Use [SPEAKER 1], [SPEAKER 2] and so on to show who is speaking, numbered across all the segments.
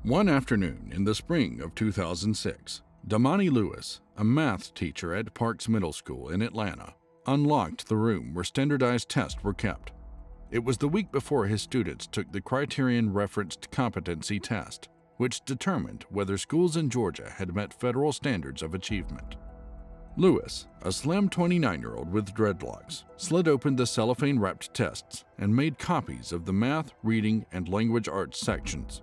[SPEAKER 1] One afternoon in the spring of 2006, Damany Lewis, a math teacher at Parks Middle School in Atlanta, unlocked the room where standardized tests were kept. It was the week before his students took the Criterion-Referenced Competency Test, which determined whether schools in Georgia had met federal standards of achievement. Lewis, a slim 29-year-old with dreadlocks, slid open the cellophane-wrapped tests and made copies of the math, reading, and language arts sections.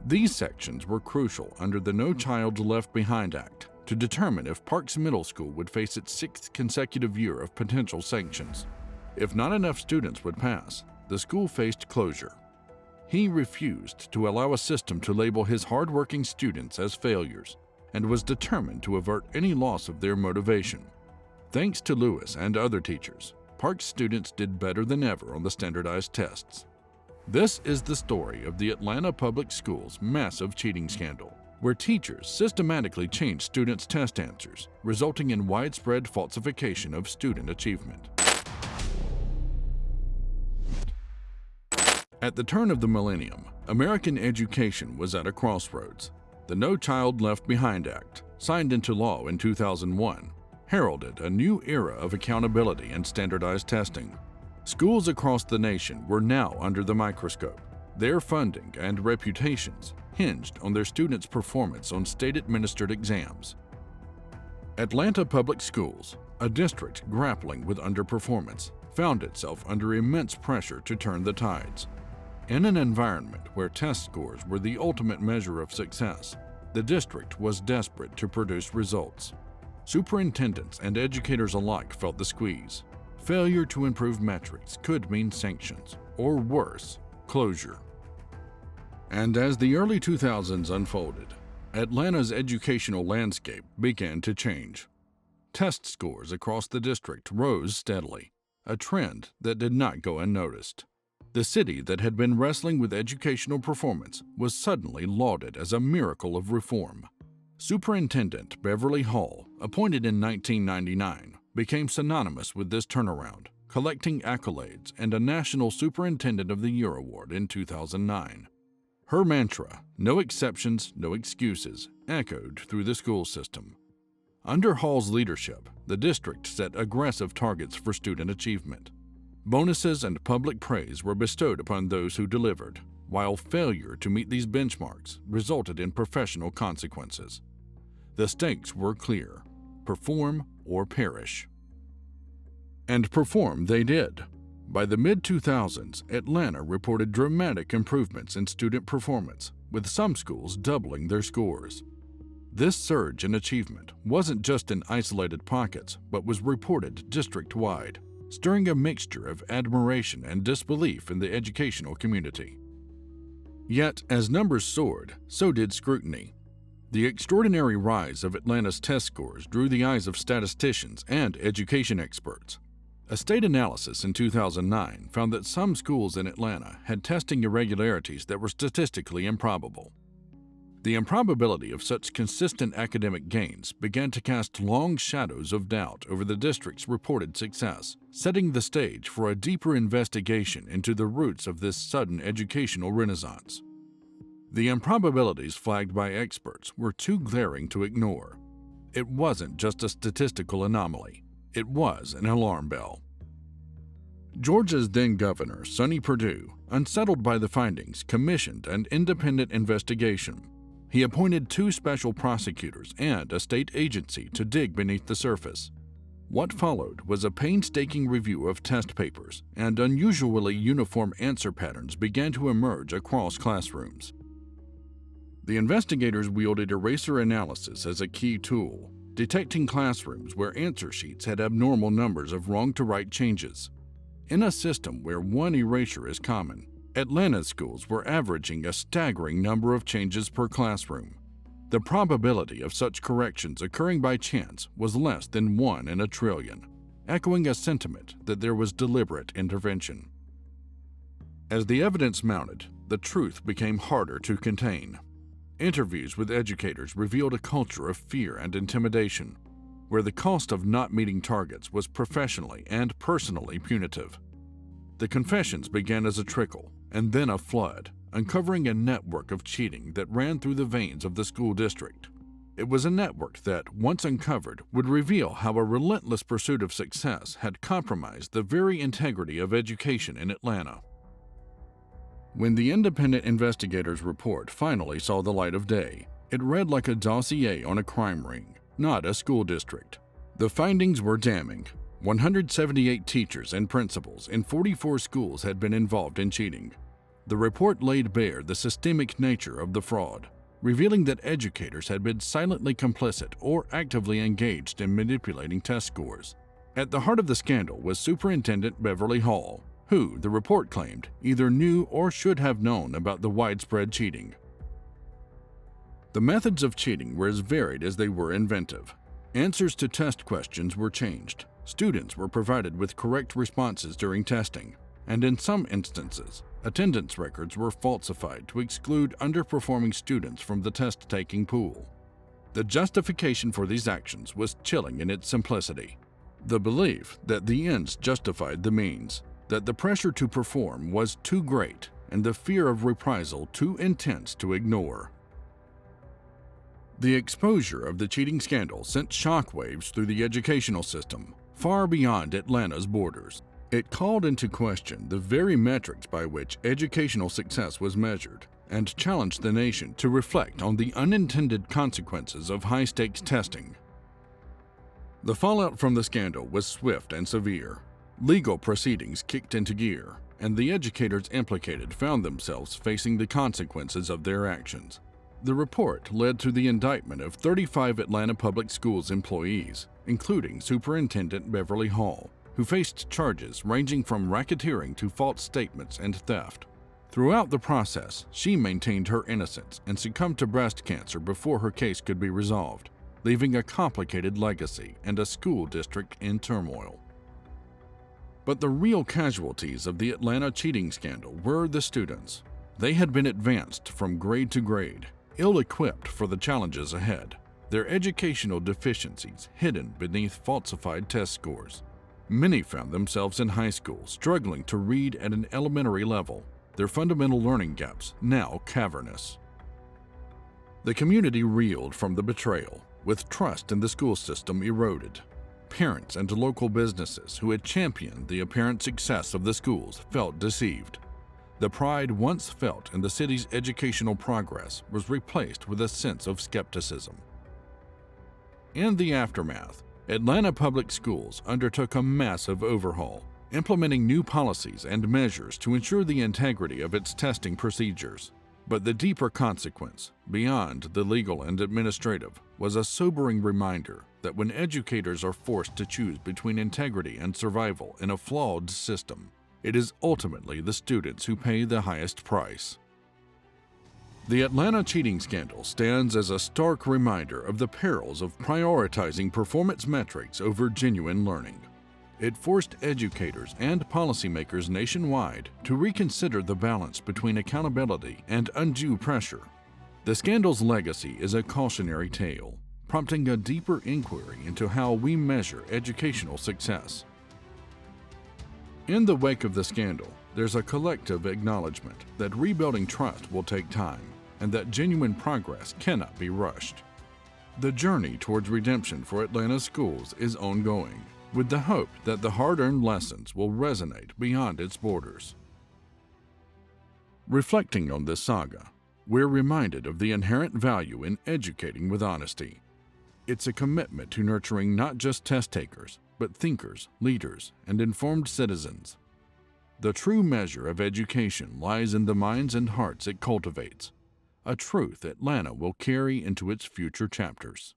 [SPEAKER 1] These sections were crucial under the No Child Left Behind Act to determine if Parks Middle School would face its 6th consecutive year of potential sanctions. If not enough students would pass, the school faced closure. He refused to allow a system to label his hardworking students as failures and was determined to avert any loss of their motivation. Thanks to Lewis and other teachers, Parks students did better than ever on the standardized tests. This is the story of the Atlanta Public Schools' massive cheating scandal, where teachers systematically changed students' test answers, resulting in widespread falsification of student achievement. At the turn of the millennium, American education was at a crossroads. The No Child Left Behind Act, signed into law in 2001, heralded a new era of accountability and standardized testing. Schools across the nation were now under the microscope. Their funding and reputations hinged on their students' performance on state-administered exams. Atlanta Public Schools, a district grappling with underperformance, found itself under immense pressure to turn the tides. In an environment where test scores were the ultimate measure of success, the district was desperate to produce results. Superintendents and educators alike felt the squeeze. Failure to improve metrics could mean sanctions, or worse, closure. And as the early 2000s unfolded, Atlanta's educational landscape began to change. Test scores across the district rose steadily, a trend that did not go unnoticed. The city that had been wrestling with educational performance was suddenly lauded as a miracle of reform. Superintendent Beverly Hall, appointed in 1999, became synonymous with this turnaround, collecting accolades and a National Superintendent of the Year award in 2009. Her mantra, "No exceptions, no excuses," echoed through the school system. Under Hall's leadership, the district set aggressive targets for student achievement. Bonuses and public praise were bestowed upon those who delivered, while failure to meet these benchmarks resulted in professional consequences. The stakes were clear: perform or perish. And perform they did. By the mid-2000s, Atlanta reported dramatic improvements in student performance, with some schools doubling their scores. This surge in achievement wasn't just in isolated pockets, but was reported district-wide, stirring a mixture of admiration and disbelief in the educational community. Yet, as numbers soared, so did scrutiny. The extraordinary rise of Atlanta's test scores drew the eyes of statisticians and education experts. A state analysis in 2009 found that some schools in Atlanta had testing irregularities that were statistically improbable. The improbability of such consistent academic gains began to cast long shadows of doubt over the district's reported success, setting the stage for a deeper investigation into the roots of this sudden educational renaissance. The improbabilities flagged by experts were too glaring to ignore. It wasn't just a statistical anomaly, it was an alarm bell. Georgia's then governor, Sonny Perdue, unsettled by the findings, commissioned an independent investigation. He appointed 2 special prosecutors and a state agency to dig beneath the surface. What followed was a painstaking review of test papers, and unusually uniform answer patterns began to emerge across classrooms. The investigators wielded eraser analysis as a key tool, detecting classrooms where answer sheets had abnormal numbers of wrong-to-right changes. In a system where one erasure is common, Atlanta's schools were averaging a staggering number of changes per classroom. The probability of such corrections occurring by chance was less than 1 in a trillion, echoing a sentiment that there was deliberate intervention. As the evidence mounted, the truth became harder to contain. Interviews with educators revealed a culture of fear and intimidation, where the cost of not meeting targets was professionally and personally punitive. The confessions began as a trickle, and then a flood, uncovering a network of cheating that ran through the veins of the school district. It was a network that, once uncovered, would reveal how a relentless pursuit of success had compromised the very integrity of education in Atlanta. When the independent investigators' report finally saw the light of day, it read like a dossier on a crime ring, not a school district. The findings were damning. 178 teachers and principals in 44 schools had been involved in cheating. The report laid bare the systemic nature of the fraud, revealing that educators had been silently complicit or actively engaged in manipulating test scores. At the heart of the scandal was Superintendent Beverly Hall, who, the report claimed, either knew or should have known about the widespread cheating. The methods of cheating were as varied as they were inventive. Answers to test questions were changed, students were provided with correct responses during testing, and in some instances, attendance records were falsified to exclude underperforming students from the test-taking pool. The justification for these actions was chilling in its simplicity. The belief that the ends justified the means, that the pressure to perform was too great, and the fear of reprisal too intense to ignore. The exposure of the cheating scandal sent shockwaves through the educational system, far beyond Atlanta's borders. It called into question the very metrics by which educational success was measured, and challenged the nation to reflect on the unintended consequences of high-stakes testing. The fallout from the scandal was swift and severe. Legal proceedings kicked into gear, and the educators implicated found themselves facing the consequences of their actions. The report led to the indictment of 35 Atlanta Public Schools employees, including Superintendent Beverly Hall, who faced charges ranging from racketeering to false statements and theft. Throughout the process, she maintained her innocence and succumbed to breast cancer before her case could be resolved, leaving a complicated legacy and a school district in turmoil. But the real casualties of the Atlanta cheating scandal were the students. They had been advanced from grade to grade, ill-equipped for the challenges ahead, their educational deficiencies hidden beneath falsified test scores. Many found themselves in high school struggling to read at an elementary level, their fundamental learning gaps now cavernous. The community reeled from the betrayal, with trust in the school system eroded. Parents and local businesses who had championed the apparent success of the schools felt deceived. The pride once felt in the city's educational progress was replaced with a sense of skepticism. In the aftermath, Atlanta Public Schools undertook a massive overhaul, implementing new policies and measures to ensure the integrity of its testing procedures. But the deeper consequence, beyond the legal and administrative, was a sobering reminder that when educators are forced to choose between integrity and survival in a flawed system, it is ultimately the students who pay the highest price. The Atlanta cheating scandal stands as a stark reminder of the perils of prioritizing performance metrics over genuine learning. It forced educators and policymakers nationwide to reconsider the balance between accountability and undue pressure. The scandal's legacy is a cautionary tale, prompting a deeper inquiry into how we measure educational success. In the wake of the scandal, there's a collective acknowledgement that rebuilding trust will take time and that genuine progress cannot be rushed. The journey towards redemption for Atlanta schools is ongoing, with the hope that the hard-earned lessons will resonate beyond its borders. Reflecting on this saga, we're reminded of the inherent value in educating with honesty. It's a commitment to nurturing not just test takers, but thinkers, leaders, and informed citizens. The true measure of education lies in the minds and hearts it cultivates, a truth Atlanta will carry into its future chapters.